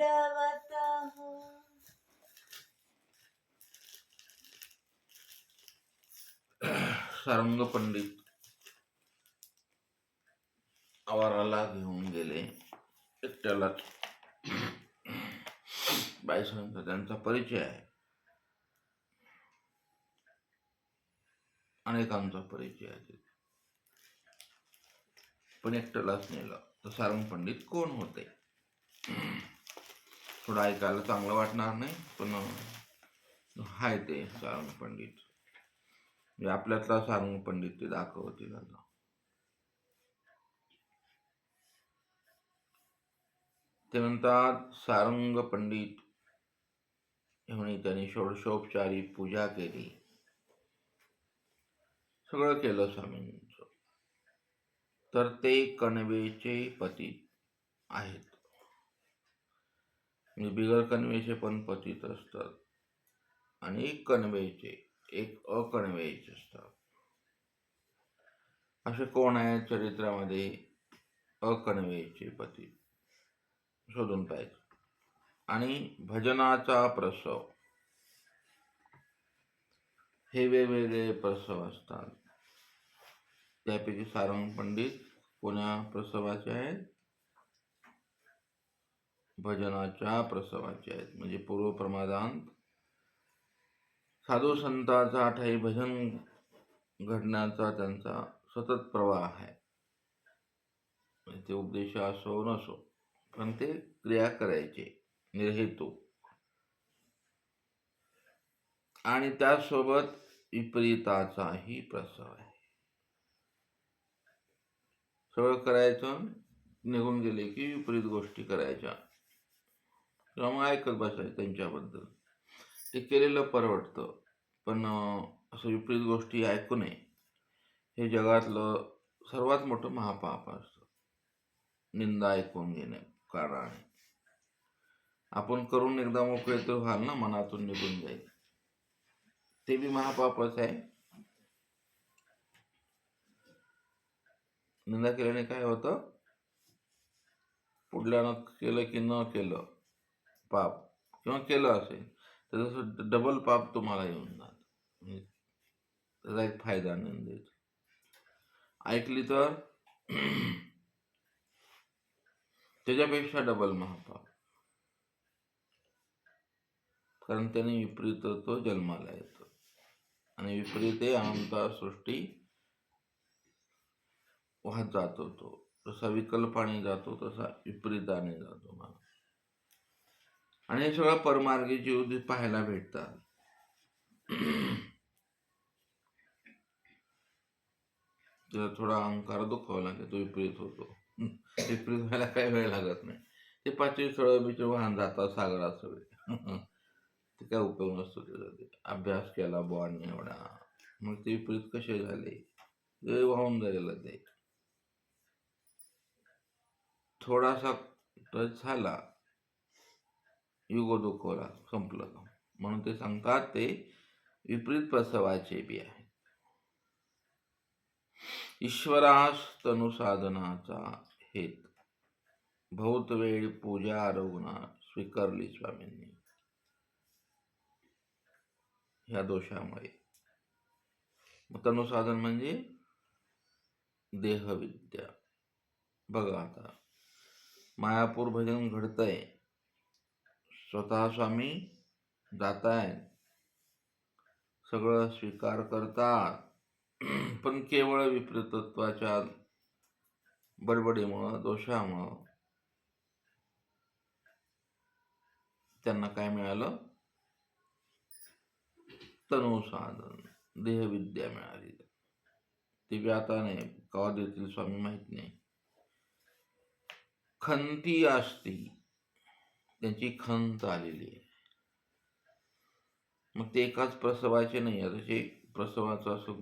दंडवतः। सारंग पंडित आवाराला घेऊन गेले एकट्यालाच. बाईसाहेबांचा त्यांचा परिचय आहे, अनेकांचा परिचय आहे, पण एकट्यालाच नेलं. तर सारंग पंडित कोण होते? थोडं ऐकायला चांगलं वाटणार नाही, पण हाय ते सारंग पंडित, म्हणजे आपल्यातला सारंग पंडित ते दाखवतील आता. ते म्हणतात सारंग पंडित म्हणून त्यांनी षोडशोपचारी पूजा केली, सगळं केलं स्वामींचं. तर ते कणवेचे पती आहेत. म्हणजे बिगर कणवेचे पण पतित असतात आणि एक कणवेचे, एक अकणवेचे असतात. असे कोण आहेत चरित्रामध्ये अकणवेचे पती? शोधून पाहिजे. आणि भजनाचा प्रसव, हे वेगवेगळे प्रसव असतात. त्यापैकी सारंग पंडित कोण्या प्रसवाचे आहेत? भजनाच्या प्रसवाचे आहेत. म्हणजे पूर्वप्रमादांत साधू संतांचा ठाई भजन घडण्याचा त्यांचा सतत प्रवाह आहे. ते उपदेश असो नसो, पण ते क्रिया करायचे निर्हेतू. आणि त्यासोबत विपरीताचाही प्रसव आहे. सगळं करायचं, निघून गेले की विपरीत गोष्टी करायच्या किंवा मग ऐकत बसायचं त्यांच्याबद्दल. ते केलेलं परवडतं, पण असं विपरीत गोष्टी ऐकू नये. हे जगातलं सर्वात मोठं महापाप असतं, निंदा ऐकून घेणे कारण. आपण करून एकदा मोकळे तर व्हाल ना, मनातून निघून जाईल, ते बी महापापच आहे. निंदा केल्याने काय होतं? पुढल्यानं केलं की न केलं पाप, किंवा केलं असेल तर तसं डबल पाप तुम्हाला येऊन जात. म्हणजे त्याचा एक फायदा निंदेचा. ऐकली तर त्याच्यापेक्षा डबल महापाप, कारण त्याने विपरीत तो जन्माला येतो. आणि विपरीत अनंता सृष्टी वाहत जातो. तो जसा विकल्पाने जातो तसा विपरीताने जातो मला. आणि हे सगळं परमार्गी जीव पाहायला भेटतात. त्याला थोडा अहंकार दुखावा लागेल, तो विपरीत होतो. विपरीत व्हायला काही वेळ लागत नाही. ते 5 स्थळ बिच वाहन जातात सागरात सगळे. ते काय उपयोग नसतो त्याचा. अभ्यास केला बुवांनी एवढा, मग ते विपरीत कसे झाले? वेळ वाहून जायला ते थोडासा टच झाला, युग दुखवला, संपलं. म्हणून ते सांगतात ते विपरीत प्रसवाचे बी आहे. ईश्वरास तनुसाधनाचा हेत बहुत वेळ पूजा आरोग्य स्वीकारली स्वामींनी ह्या दोषामुळे. तनुसाधन म्हणजे देहविद्या. बघा आता मायापूर भजन घडतंय, स्वतः स्वामी जाताय, सगळं स्वीकार करतात, पण केवळ विपरीतत्वाच्या बडबडीमुळं, दोषामुळं त्यांना काय मिळालं? तनुसाधन, देहविद्या मिळाली. ती बी आता नाही, कवा देतील स्वामी माहित नाही. खंती असती, त्यांची खंत आलेली आहे. मग ते एकाच प्रसवाचे नाही, त्याचे प्रसवाचं असं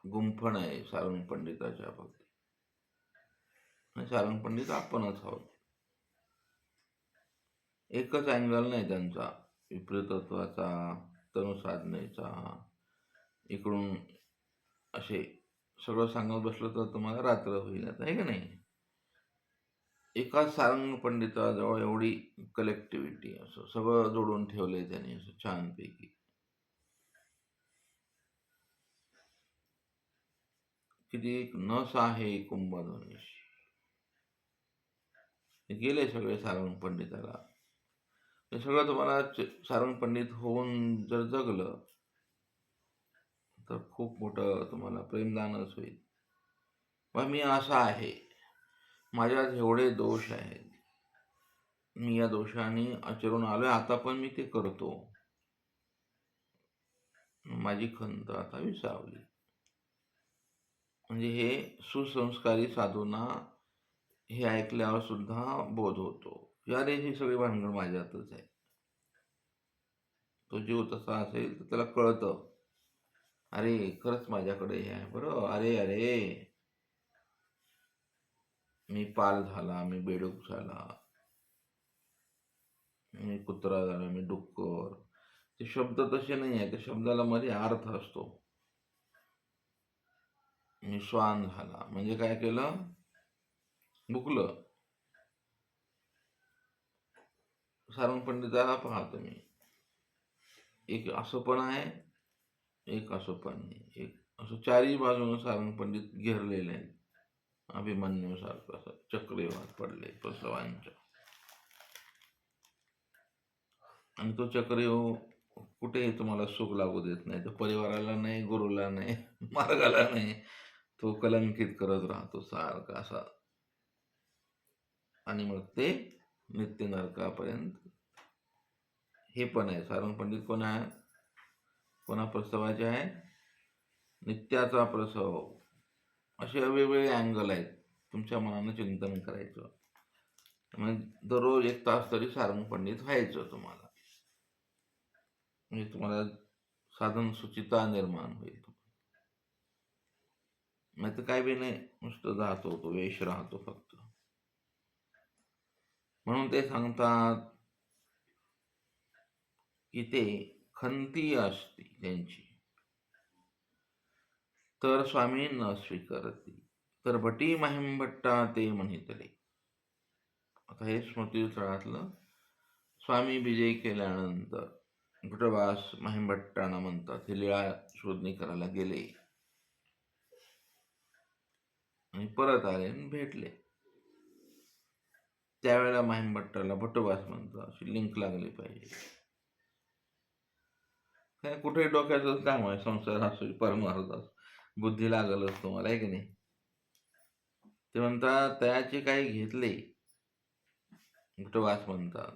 गुंफण आहे सारंग पंडिताच्या भक्ती. सारंग पंडित आपणच आहोत. एकच अँगल नाही त्यांचा, विपरीतत्वाचा, तनुसाधनेचा. इकडून असे सगळं सांगत बसलं तर तुम्हाला रात्र होईल, आहे का नाही? एका सारंग पंडिताजवळ एवढी कलेक्टिव्हिटी, असं सगळं जोडून ठेवलंय त्यांनी असं छानपैकी. किती एक नस आहे कुंभध्वनीशी. गेले सगळे सारंग पंडिताला. हे सगळं तुम्हाला सारंग पंडित होऊन जर जगलं तर खूप मोठं तुम्हाला प्रेमदानच होईल. मग मी असा आहे, माझ्यात एवढे दोष आहेत, मी या दोषाने आचरून आलोय, आता पण मी ते करतो, माझी खंत आता विसावली. म्हणजे हे सुसंस्कारी साधूंना हे ऐकल्यावर सुद्धा बोध होतो, अरे ही सगळी भानगड माझ्यातच आहे. तो जीव तसा असेल तर त्याला कळतं, अरे खरंच माझ्याकडे हे आहे बरं, अरे अरे मी पाल झाला, मी बेडूक झाला, मी कुत्रा झाला, मी डुक्कर. ते शब्द तसे नाही आहे, त्या शब्दाला मध्ये अर्थ असतो. मी श्वान झाला म्हणजे काय केलं, बुकलं. सारंग पंडिताला पहा तुम्ही, एक असं पण आहे, एक असं पण नाही, एक असं चारही बाजून सारंग पंडित घेरलेले आहेत. अभिमन्यू सारखं असं चक्रव्यूहात पडले प्रसवांच्या. आणि तो चक्रव्यूह कुठेही तुम्हाला सुख लागू देत नाही, तो परिवाराला नाही, गुरुला नाही, मार्गाला नाही, तो कलंकित करत राहतो सारखा असा. आणि मग ते नित्य नरकापर्यंत. हे पण आहे सारंग पंडित कोण आहे, कोणा प्रसवाचे आहे, नित्याचा प्रसव. असे वेगवेगळे अँगल आहेत, तुमच्या मनानं चिंतन करायचं. म्हणजे दररोज 1 तास तरी सारंग पंडित व्हायचं तुम्हाला, म्हणजे तुम्हाला साधन सुचिता निर्माण होईल. नाही तर काय बी नाही, नुसतं जातो तो वेश राहतो फक्त. म्हणून ते सांगतात की ते खंती असती त्यांची तर स्वामी न स्वीकारती, तर भटी महिमभट्टा ते म्हणितले. आता हे स्मृतीस्थळातलं. स्वामी विजय केल्यानंतर भटवास महिमभट्टांना म्हणतात, हे लीळा शोधणी करायला गेले आणि परत आले आणि भेटले. त्यावेळेला महिमभट्टाला भटवास म्हणतात, अशी लिंक लागली पाहिजे. काय कुठेही डोक्याचं काम आहे, संसार असो परमार्थ असो, बुद्धी लागलच तुम्हाला, आहे की नाही. ते म्हणतात त्याचे काही घेतले, भटवास म्हणतात,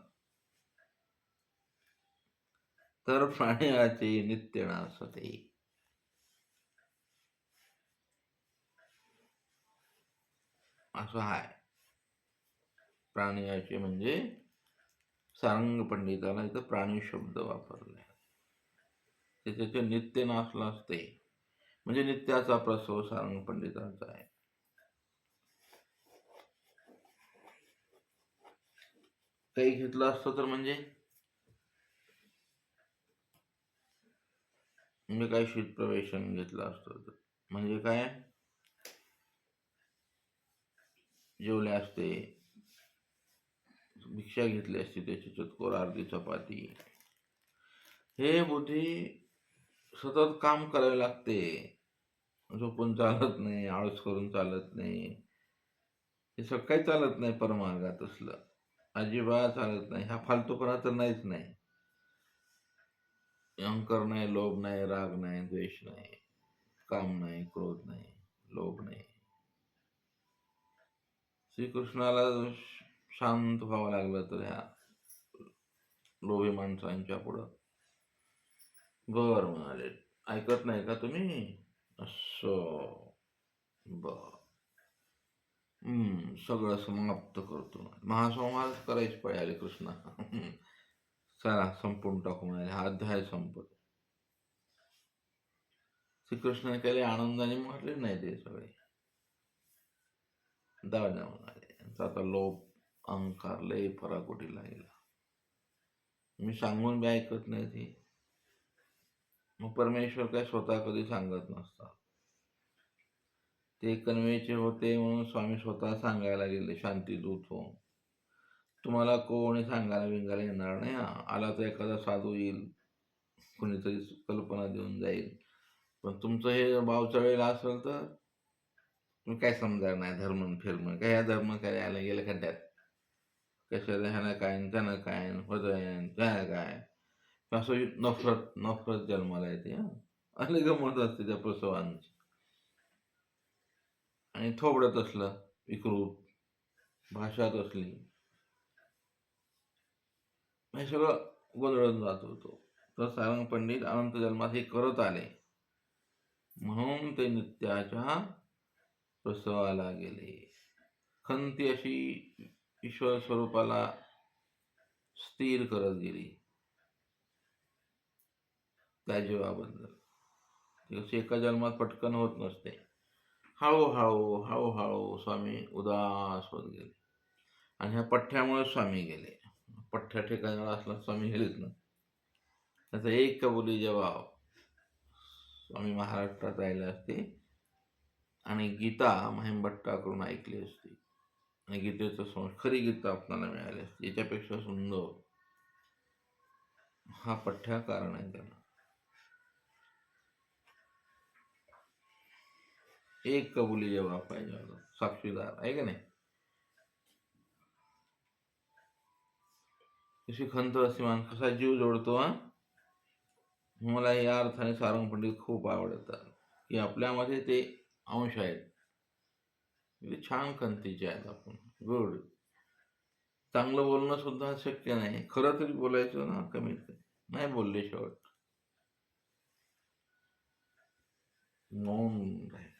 तर प्राण्याचे नित्य नासते. असं आहे. प्राण्याचे म्हणजे सारंग पंडिताला इथं प्राणी शब्द वापरलाय. ते त्याचे नित्य नासला असते, म्हणजे नित्याचा प्रसव सारंग पंडितांचा आहे. काही घेतलं असतं तर म्हणजे काही शीतप्रवेशन घेतलं असतं तर म्हणजे काय, जेवले असते, भिक्षा घेतली असती, त्याची चतकोर अर्धी चपाती. हे बुद्धी सतत काम करावे लागते, झोपून चालत नाही, आळस करून चालत नाही, हे सगळं काही चालत नाही परमार्गात. असलं अजिबात चालत नाही. हा फालतूपणा तर नाहीच नाही. अहंकार नाही, लोभ नाही, राग नाही, द्वेष नाही, काम नाही, क्रोध नाही, लोभ नाही. श्रीकृष्णाला शांत व्हावं लागलं तर ह्या लोभी माणसांच्या पुढं बर म्हणाले, ऐकत नाही का तुम्ही, असं बर, सगळं समाप्त करतो. महासंहार करायची पाळी आली कृष्णा. चला संपून टाकू म्हणाले, हा अध्याय संपत. श्रीकृष्णाने काही आनंदाने म्हटले नाही, ते सगळे जाऊ द्या म्हणाले, आता लोभ अहंकार लय फराकोटीला गेला, मी सांगून बी ऐकत नाही ते. मग परमेश्वर काय स्वतः कधी सांगत नसतात, ते कन्वेचे होते म्हणून स्वामी स्वतः सांगायला गेले शांतीदूत हो, तुम्हाला कोणी सांगायला बिंगायला येणार नाही. आला तर एखादा साधू येईल, कुणीतरी कल्पना देऊन जाईल. पण तुमचं हे बावचळेला असेल तर तुम्ही काय समजणार नाही. धर्म फिरणं काय, ह्या धर्म काय यायला गेलं खड्ड्यात, कशाला ह्यानं काय न त्यानं काय होतं त्यानं काय, असं नफरत नफरत जन्माला येते. आणि गंमत असते त्या प्रसवांची. आणि थोबडत असलं विकृत, भाषात असली, हे सगळं गोंधळून जात होतो. तर सारंग पंडित अनंत जन्मात हे करत आले म्हणून ते नित्याच्या प्रसवाला गेले. खंती अशी ईश्वर स्वरूपाला स्थिर करत गेली त्या जीवाबद्दल. ती कशी एका जन्मात पटकन होत नसते. हळूहळू हळूहळू स्वामी उदास होत गेले. आणि ह्या पठ्ठ्यामुळे स्वामी गेले. पठ्ठ्या ठिकाणाला असला स्वामी गेलेच ना. त्याचा एक कबुली जबाब स्वामी महाराष्ट्रात राहिले असते आणि गीता महिमभट्टाकडून ऐकली असती आणि गीतेचं खरी गीता आपल्याला मिळाली असते. याच्यापेक्षा सुंदर हा पठ्ठ्या कारण आहे त्याला. एक कबुली जबाब पाहिजे होता, साक्षीदार आहे का नाही. कशी खंत असते माणूस, कसा जीव जोडतो. मला या अर्थाने सारंग पंडित खूप आवडतात की आपल्यामध्ये ते अंश आहेत. छान खंतीचे आहेत आपण. गुड. चांगलं बोलणं सुद्धा शक्य नाही, खरं तरी बोलायचं ना. कमीत कमी नाही बोलले शेवट मौन राहील.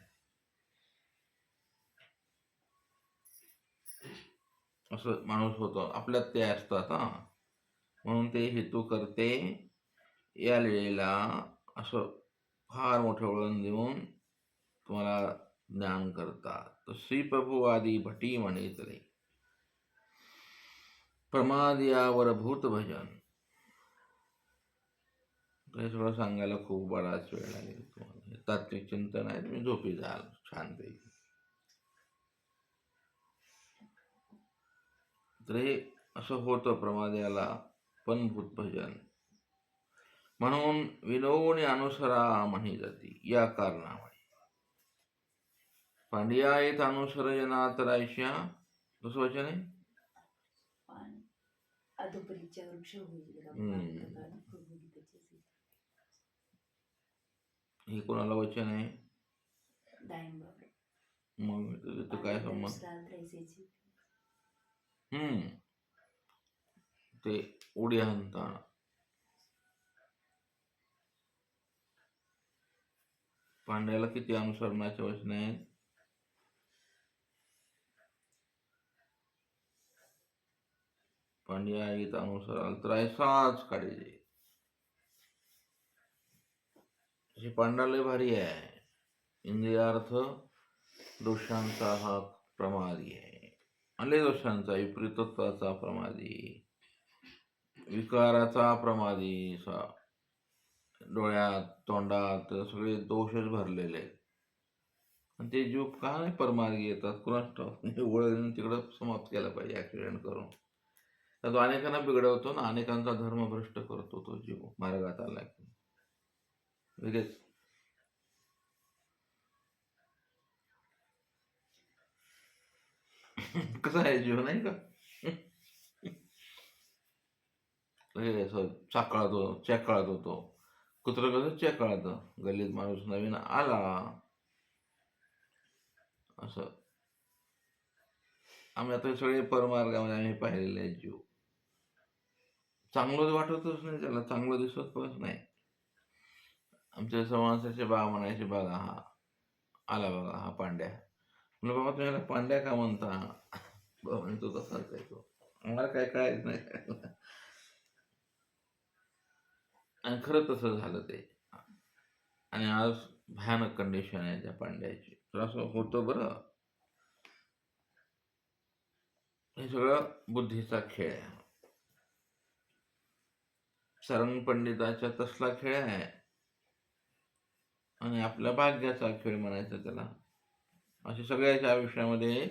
असं माणूस होतो आपल्यात, ते असतात. म्हणून ते हेतू करते या लिळेला असं फार मोठं वळण देऊन तुम्हाला ज्ञान करतात. तर श्रीप्रभू आदी भटी म्हणितले प्रमादियावर भूत भजन. हे सगळं सांगायला खूप बराच वेळ लागेल तुम्हाला. तात्विक चिंतन आहे, तुम्ही झोपी जाल छानपैकी. तर हे असं होतं प्रमाद्याला पण भूत भजन म्हणून विनोनी अनुसरा म्हणी जाती. या कारणामुळे पांडिया येत अनुसरजनात रायश्या कसं वचन आहे. हे कोणाला वचन आहे. मग त्याचं काय संबंध. ते उडी हाणताना पांड्याला किती अनुसरणाचे वचन आहेत. पांड्या येत अनुसराल तर ऐसाच काढे. हे पांडा लय भारी आहे. इंद्रियार्थ दोषांचा हा प्रमादी आहे. अनेक दोषांचा, विपरीतत्वाचा प्रमादी, विकाराचा प्रमादी, डोळ्यात तोंडात सगळे दोषच भरलेले आहेत. आणि ते जीव का नाही परमार्गी येतात कुणाच ओळख तिकडं समाप्त केला पाहिजे ऍक्सिडेंट करून. तर तो अनेकांना बिघडवतो ना, अनेकांचा धर्म भ्रष्ट करतो तो जीव मार्गात आला की लगेच. कसा आहे जीव नाही का. चाकळतो चेकाळत होतो. कुत्र कसं चेकाळतं. गल्लीत माणूस नवीन आला असं. आम्ही आता सगळे परमार्गामध्ये आम्ही पाहिलेले आहे. जीव चांगलं वाटतच नाही त्याला, चांगलं दिसत पण नाही. आमच्या समाजाचे बा म्हणायचे, बघा हा आला, बघा हा पांड्या. म्हणलं बाबा तुम्ही याला पांड्या का म्हणता. बा म्हणतो तसाच आहे तो, आम्हाला काय कळायच नाही. आणि खरं तसं झालं ते. आणि आज भयानक कंडिशन आहे त्या पांड्याची. तर असं होतं बरं. हे सगळं बुद्धीचा खेळ आहे. सारंग पंडिताच्या तसला खेळ आहे आणि आपल्या भाग्याचा खेळ म्हणायचा त्याला. असे सगळ्याच्या आयुष्यामध्ये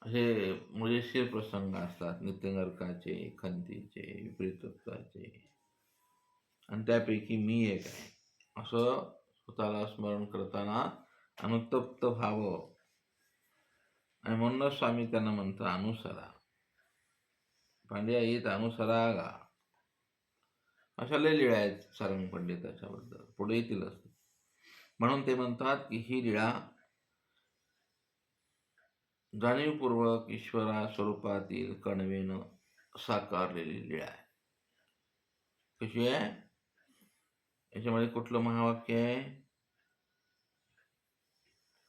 असे मजेशीर प्रसंग असतात, नित्यनरकाचे, खंतीचे, विपरीतत्वाचे, आणि त्यापैकी मी एक आहे असं स्वतःला स्मरण करताना अनुतप्त व्हावं. आणि म्हणूनच स्वामी त्यांना म्हणतात अनुसरा, पांड्या येत अनुसरा गा. अशा लय लीळा आहेत सारंग पंडिताच्याबद्दल, पुढे येतीलच. म्हणून ते म्हणतात की ही लीळा जाणीवपूर्वक ईश्वरा स्वरूपातील कणवेनं साकारलेली लीळा आहे. कशी आहे? याच्यामध्ये कुठलं महावाक्य आहे?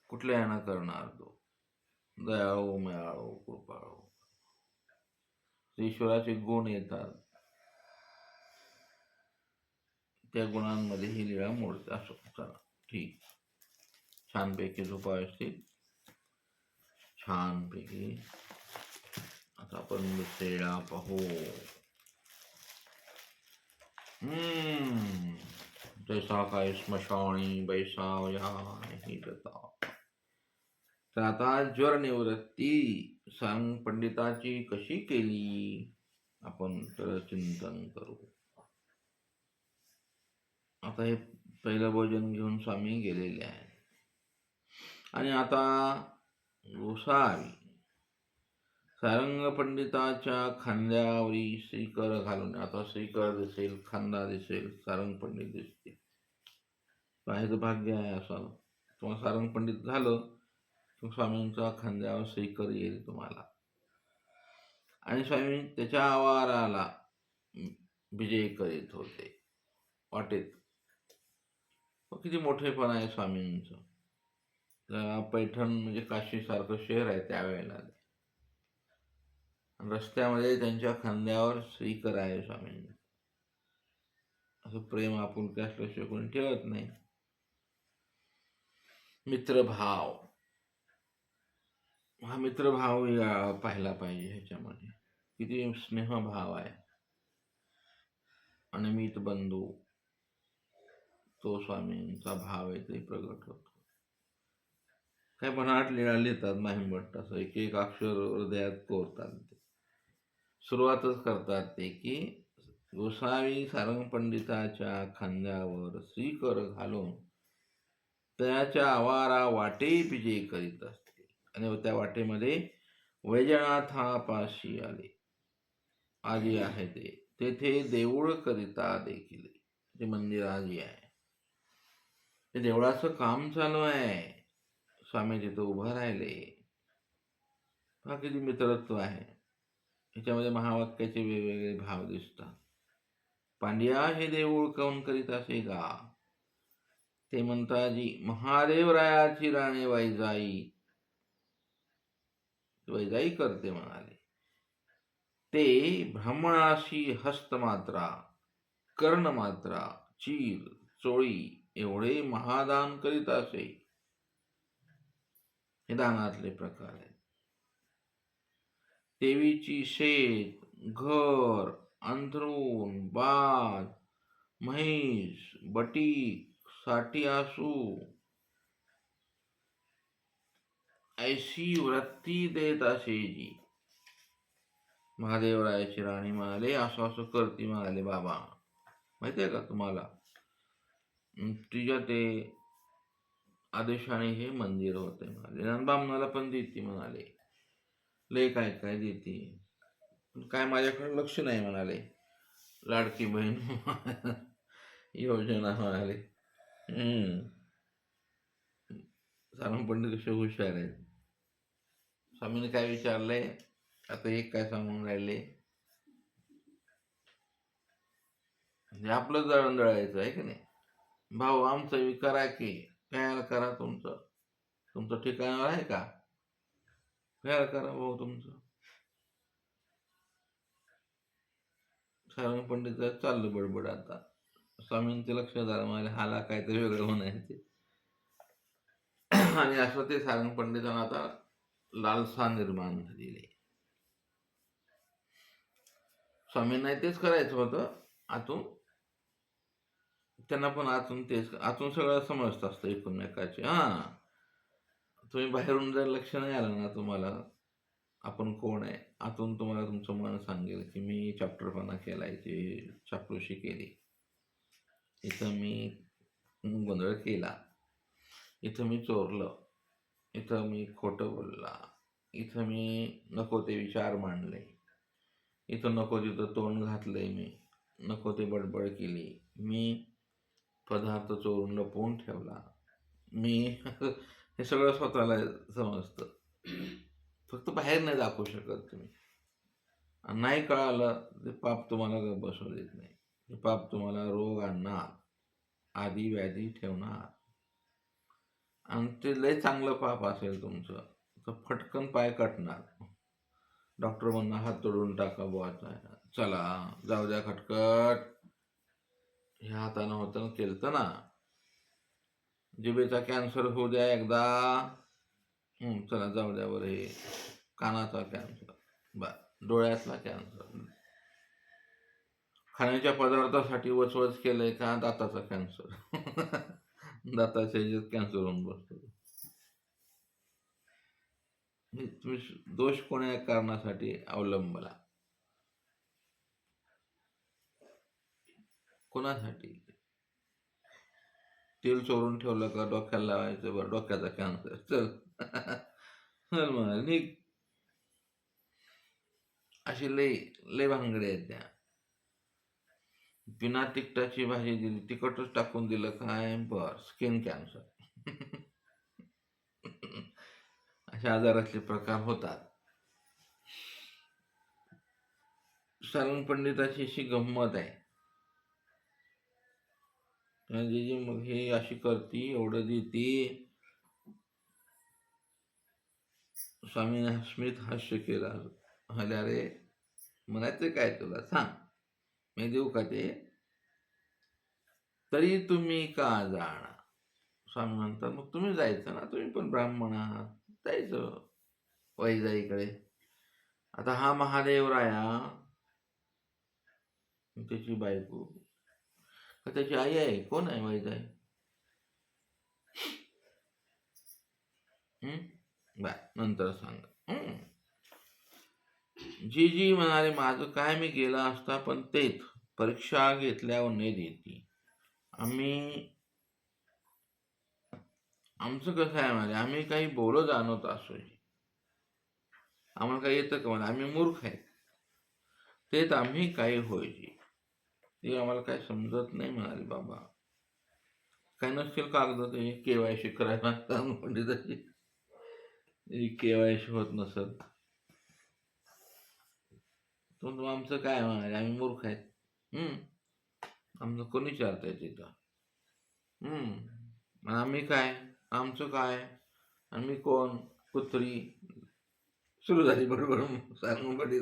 कुठल्या यानं करणार तो? दयाळू, मयाळू, कृपाळू. ईश्वराचे गुण येतात, त्या गुणांमध्ये ही लीळा मोडते. असो, चला ठीक, छानपैकी झोपा व्यवस्थित, छानपैकी. आता आपण लीळा पाहू. जैसा काय स्मशानी बैसावया नाही जाता. तर आता ज्वर निवृत्ती सारंग पंडिताची कशी केली आपण तर चिंतन करू. आता हे पहिलं भोजन घेऊन स्वामी गेलेले आहेत आणि आता गोसावी सारंग पंडिताच्या खांद्यावरी श्रीकर घालून, आता श्रीकर दिसेल, खांदा दिसेल, सारंग पंडित दिसतील. पाहायचं भाग्य आहे असं. तुम्हाला सारंग पंडित झालं तर स्वामींच्या खांद्यावर श्रीकर येईल तुम्हाला, आणि स्वामी त्याच्या आवाराला विजय करीत होते वाटेत. किती मोठेपण आहे स्वामींचं. पैठण म्हणजे काशीसारखं शहर आहे त्यावेळेला, रस्त्यामध्ये त्यांच्या खांद्यावर श्रीकर आहे स्वामींचं. असं प्रेम आपुलकी असल्याशिवाय कोणी ठेवत नाही. मित्रभाव, हा मित्रभाव पाहिला पाहिजे ह्याच्यामध्ये. किती स्नेहभाव आहे. अनमित बंधू, तो स्वामींचा भाव आहे ते प्रगट होतो. काय बनाट लीळा लिहितात माहिमभट्ट, असं एक एक अक्षर हृदयात कोरतात. ते सुरुवातच करतात ते की गोसावी सारंग पंडिताच्या खांद्यावर श्रीकर घालून त्याच्या आवारा वाटे विजय करीत असते, आणि त्या वाटेमध्ये वैजनाथापाशी आले, आजी आहे ते, तेथे देऊळ करिता देखील, ते मंदिर आजी आहे, ते देवळाचं काम चालू आहे. स्वामी तिथं उभं राहिले. हा किती मित्रत्व आहे. ह्याच्यामध्ये महावाक्याचे वेगवेगळे भाव दिसतात. पांड्या हे देऊळ कोण करीत असे का? ते म्हणता जी महादेवरायाची राणे वैजाई करते म्हणाले. ते ब्राह्मणाशी हस्तमात्रा, कर्णमात्रा, चीर, चोळी एवढे महादान करीत असे. हे दानातले प्रकार आहेत. देवीची शेत, घर, अंथरूण, बाज, म्हैस, बटीक, साठी आसू ऐशी वृत्ती देत असेजी. महादेवरायाची राणी म्हणाले असं असं करती म्हणाले बाबा. माहिती आहे का तुम्हाला? तिच्या ते आदेशाने हे मंदिर होते म्हणाले. बामणाला पण देते म्हणाले, लय काय काय देते, काय माझ्याकडे लक्ष नाही म्हणाले. लाडकी बहीण योजना म्हणाले. सारंग पंडित कसे हुशार आहेत. स्वामीने काय विचारलंय, आता एक काय सांगून राहिले, म्हणजे आपलं दळण दळायचं आहे की नाही. भाऊ आमचं करा की, काय करा, तुमचं ठिकाणावर आहे का, काय करा भाऊ तुमचं. सारंग पंडित चाललं बडबड. आता स्वामींचे लक्ष झालं, मला हाला काहीतरी वेगळं म्हणायचे. आणि असं ते सारंग पंडितांना आता लालसा निर्माण झालेली. स्वामींना तेच करायचं होतं आतून. त्यांना पण आतून तेच, आतून सगळं समजत असतं एकमेकाचे. तुम्ही बाहेरून जर लक्ष नाही आलं ना तुम्हाला आपण कोण आहे, आतून तुम्हाला तुमचं मन सांगेल की मी चॅप्टरपणा केलाय, ते चापलूसी केली, इथं मी गोंधळ केला, इथं मी चोरलं, इथं मी खोटं बोलला, इथं मी नको ते विचार मांडले, इथं नको तिथं तोंड घातलंय, मी नको ते बडबड केली, मी पदार्थ चोरून लपवून ठेवला, मी हे सगळं स्वतःला समजतं. फक्त बाहेर नाही दाखवू शकत तुम्ही. आणि नाही कळालं ते पाप तुम्हाला गप्प बसू देत नाही. ते पाप तुम्हाला रोग आणणार, आधी व्याधी ठेवणार. आणि ते लय चांगलं पाप असेल तुमचं तर फटकन पाय कटणार. डॉक्टर म्हणणार हात तोडून टाका बुवाचा, चला जाऊ द्या खटकट, ह्या हातानं होतं केलं ना, जिभेचा कॅन्सर होऊ द्या एकदा, चला जाऊ द्या बरं, हे कानाचा कॅन्सर, डोळ्यातला कॅन्सर, खाण्याच्या पदार्थासाठी वचवच केलंय का, दाताचा कॅन्सर, दाताच्या ह्याच्यात कॅन्सर होऊन बसतो. तुम्ही दोष कोण्या कारणासाठी अवलंबला, कोणासाठी? तेल चोरून ठेवलं का डोक्याला लावायचं, बरं डोक्याचा कॅन्सर, चल चल मग निघ. अशी लय लय भानगडे आहेत त्या. बिना तिखटाची भाजी दिली, तिखटच टाकून दिलं काय, बर स्किन कॅन्सर. अशा आजारातले प्रकार होतात. सारंग पंडिताची अशी गंमत आहे, जी मग हे अशी करती, एवढं देती. स्वामीने स्मित हास्य केलं, म्हणाले अरे म्हणायचं काय तुला, सांग मी देऊ का ते, तरी तुम्ही का जाणार. स्वामी म्हणतात मग तुम्ही जायचं ना, तुम्ही पण ब्राह्मण आहात, जायचं वैजाईकडे. आता हा महादेव राया, त्याची बायको का त्याची आई आहे, कोण आहे वैजाई? बाय नंतर सांगा. जी जी म्हणाले माझं काय, मी गेला असता, पण तेच परीक्षा घेतल्यावर नाही देती. आमचं कसं आहे म्हणजे आम्ही काही बोलत आणत असो, आम्हाला काही येतं का मला, आम्ही मूर्ख आहे, तेच आम्ही काही होईची, ते आम्हाला काय समजत नाही. म्हणाले बाबा काय नसतील कागद ते केवायसी करायला, पंडिताची केवायसी होत नसत, तो आमचं काय म्हणाले, आम्ही मूर्ख आहेत. आमचं कोणी विचारताय तिथं. आम्ही काय, आमचं काय, आम्ही कोण, कुत्री, सुरू झाली बरोबर सांगून पडली.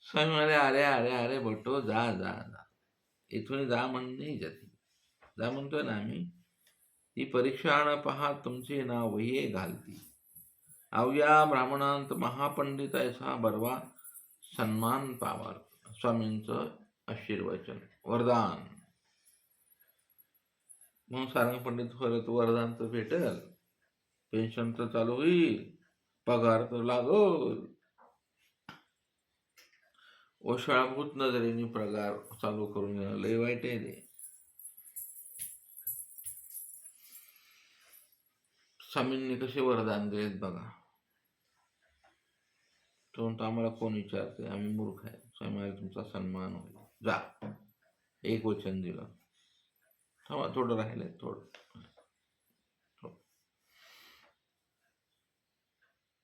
स्वामी म्हणाले अरे अरे अरे भट्टो, जा जा जा, इथून जा म्हण नाही जाते, जा म्हणतोय ना आम्ही. ती परीक्षा न पहा तुमचे नाव वहिये घालती, अवया ब्राह्मणांत महापंडित ऐसा बरवा सन्मान पावार. स्वामींचं आशीर्वचन, वरदान. मग सारंग पंडित परत वरदान तर भेटेल, पेन्शन तर चालू होईल, पगार तर लागल, ओशाळभूत नजरेने पगार चालू करून घेणं लय वाईट आहे ते. स्वामींनी कसे वरदान दिलेत बघा. तो म्हणतो आम्हाला कोण विचारते, आम्ही मूर्ख आहे. स्वामी तुमचा सन्मान होईल, जा, एक वचन दिलं. थांबा थोडं राहिलंय, थोडं.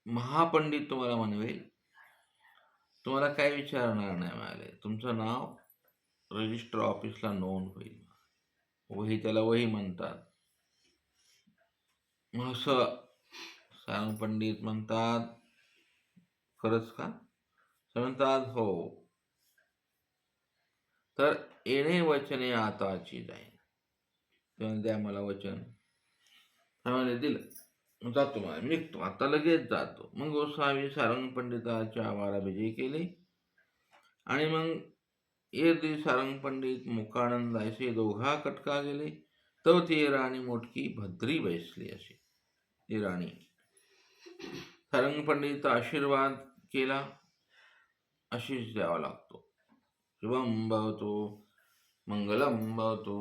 महापंडित तुम्हाला म्हणवेल, तुम्हाला काय विचारणार नाही. म्हणाले तुमचं नाव रजिस्टर ऑफिसला नोंद होईल, वही, त्याला वही म्हणतात. असं सारंग पंडित म्हणतात, खरंच का? म्हणतात हो. तर येणे वचने आताची जाईल, तेव्हा द्या मला वचन. त्यामुळे दिलं, जातो मला, निघतो आता, लगेच जातो. मग गोसावी सारंग पंडिताच्या आवारा विजय केली, आणि मग एरदी सारंग पंडित मुकानंद असे दोघा कटका गेले. तो ती राणी मोठकी भद्री बैसली अशी ती राणी. सारंग पंडित आशीर्वाद केला, आशीष द्यावा लागतो. शुभम भवतो, मंगलम भवतो,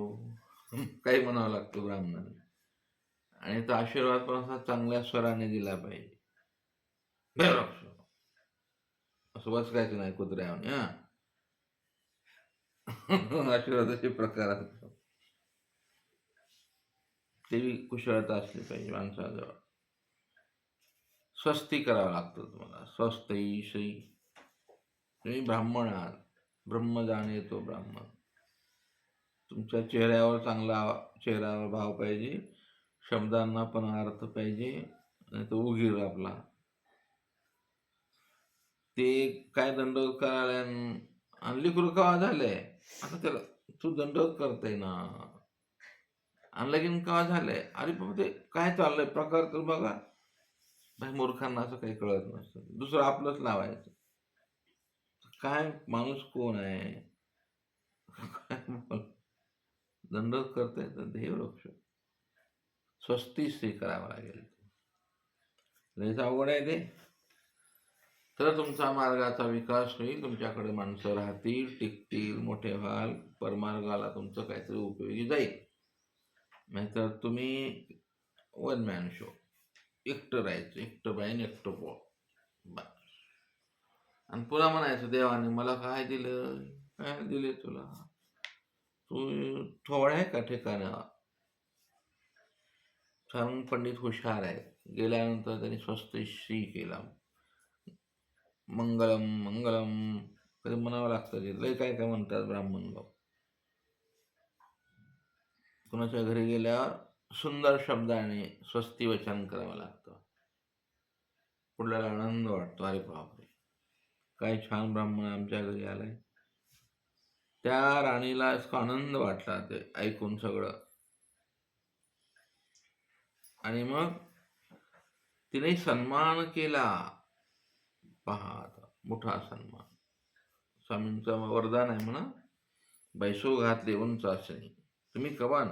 काही म्हणावं लागतं ब्राह्मणाने. आणि तो आशीर्वाद पण असा चांगल्या स्वराने दिला पाहिजे. असं बसकायचं नाही कुत्र्याने. आशीर्वादाचे प्रकार असतात. तेही कुशलता असली पाहिजे माणसाजवळ. स्वस्ती करावं लागतं तुम्हाला. स्वस्ती श्री. तुम्ही ब्राह्मण आहात, ब्रह्म जाणे तो ब्राह्मण. तुमच्या चेहऱ्यावर चेहऱ्यावर भाव पाहिजे, शब्दांना पण अर्थ पाहिजे. नाही तो उगीर आपला. ते काय दंडवत करायला आणली कवा झालंय, आता त्याला तू दंडवत करताय ना, आणलं कवा झालंय. अरे बाबा ते काय चाललंय प्रकार तर बघा. भाई मूर्खांना असं काही कळत नसतं. दुसरं आपलंच लावायचं. काय माणूस कोण आहे, दंडवत करताय तर देववृक्ष स्वस्ती स्त्री करावं लागेल. लयच अवघड आहे ते. तर तुमचा मार्गाचा विकास होईल, तुमच्याकडे माणसं राहतील, टिकतील, मोठे व्हाल, परमार्गाला तुमचं काहीतरी उपयोगी जाईल. नाहीतर तुम्ही वन मॅन शो, एकटं राहायचं, एकटं बाईन एकटं पो. आणि पुन्हा म्हणायचं देवाने मला काय दिलं, काय दिले तुला, तू थोड आहे का ठिकाणा. सारंग पंडित हुशार आहे. गेल्यानंतर त्यांनी स्वस्त श्री केला. मंगलम मंगलम कधी म्हणावं लागतं. लय काय काय म्हणतात ब्राह्मण लोक. कुणाच्या घरी गेल्यावर सुंदर शब्दाने स्वस्ती वचन करावं लागतं. पुढल्याला आनंद वाटतो. अरे बापरे, काय छान ब्राह्मण आमच्या घरी आलाय. त्या राणीला आनंद वाटला ते ऐकून सगळं. आणि मग तिने सन्मान केला. पहा आता मोठा सन्मान. स्वामींचं वरदान आहे म्हणा, बैसो घातले उंच आसनी तुम्ही कवान,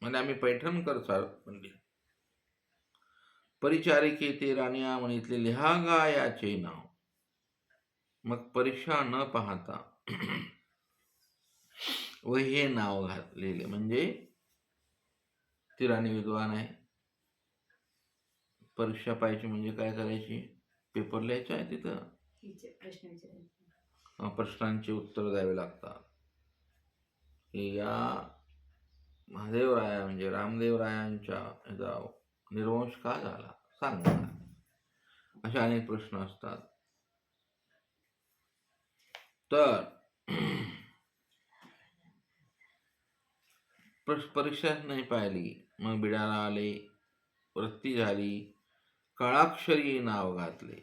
म्हणजे आम्ही पैठण करचाल पंडित. परिचारिके ते राणीया म्हणितले लिहा गायाचे नाव. मग परीक्षा न पाहता व हे नाव घातलेले. म्हणजे ती राणी विद्वान आहे. परीक्षा पाहायची म्हणजे काय करायची, पेपर लिहायचा आहे तिथं, प्रश्नांची उत्तर द्यावी लागतात. की या महादेवराया म्हणजे रामदेवरायांच्या निर्वंश का झाला सांग, असे अनेक प्रश्न असतात. तर परीक्षाच नाही पाहिली. मग बिडाला आले, वृत्ती झाली, काळाक्षरी नाव घातले.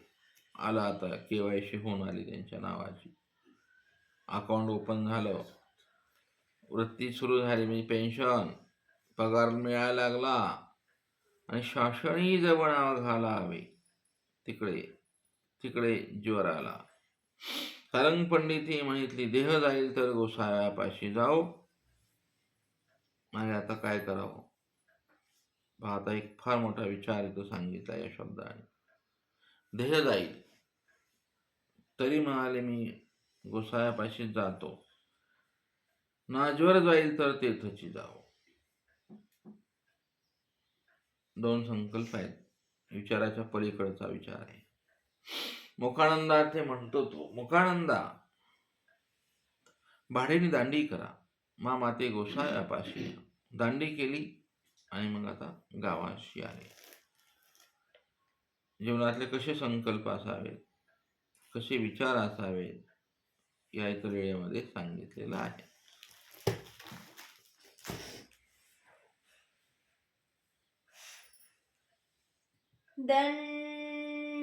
आला आता KYC होऊन आली त्यांच्या नावाची. अकाउंट ओपन झालं, वृत्ती सुरू झाली, म्हणजे पेन्शन पगार मिळायला लागला. आणि शासनही जवळ नाव घालावे. तिकडे तिकडे ज्वर आला. सारंग पंडित ही म्हणितली देह जाईल तर गोसाव्यापाशी जाऊ. आणि आता काय करावं पाहता एक फार मोठा विचार इथं सांगितला या शब्दाने. देह जाईल तरी म्हणाले मी गोसाव्यापाशी जातो, नाजवर जाईल तर तीर्थची जावं. दोन संकल्प आहेत. विचाराच्या पलीकडचा विचार आहे. मुखानंदार्थे म्हणतो तो, मुखानंदा भाडेनी दांडी करा, मा माते गोसाव्यापाशी. दांडी केली आणि मग आता गावाशी आले. जीवनातले कसे संकल्प असावेत, कसे विचार असावेत, या इतर वेळेमध्ये सांगितलेलं आहे. दंडवत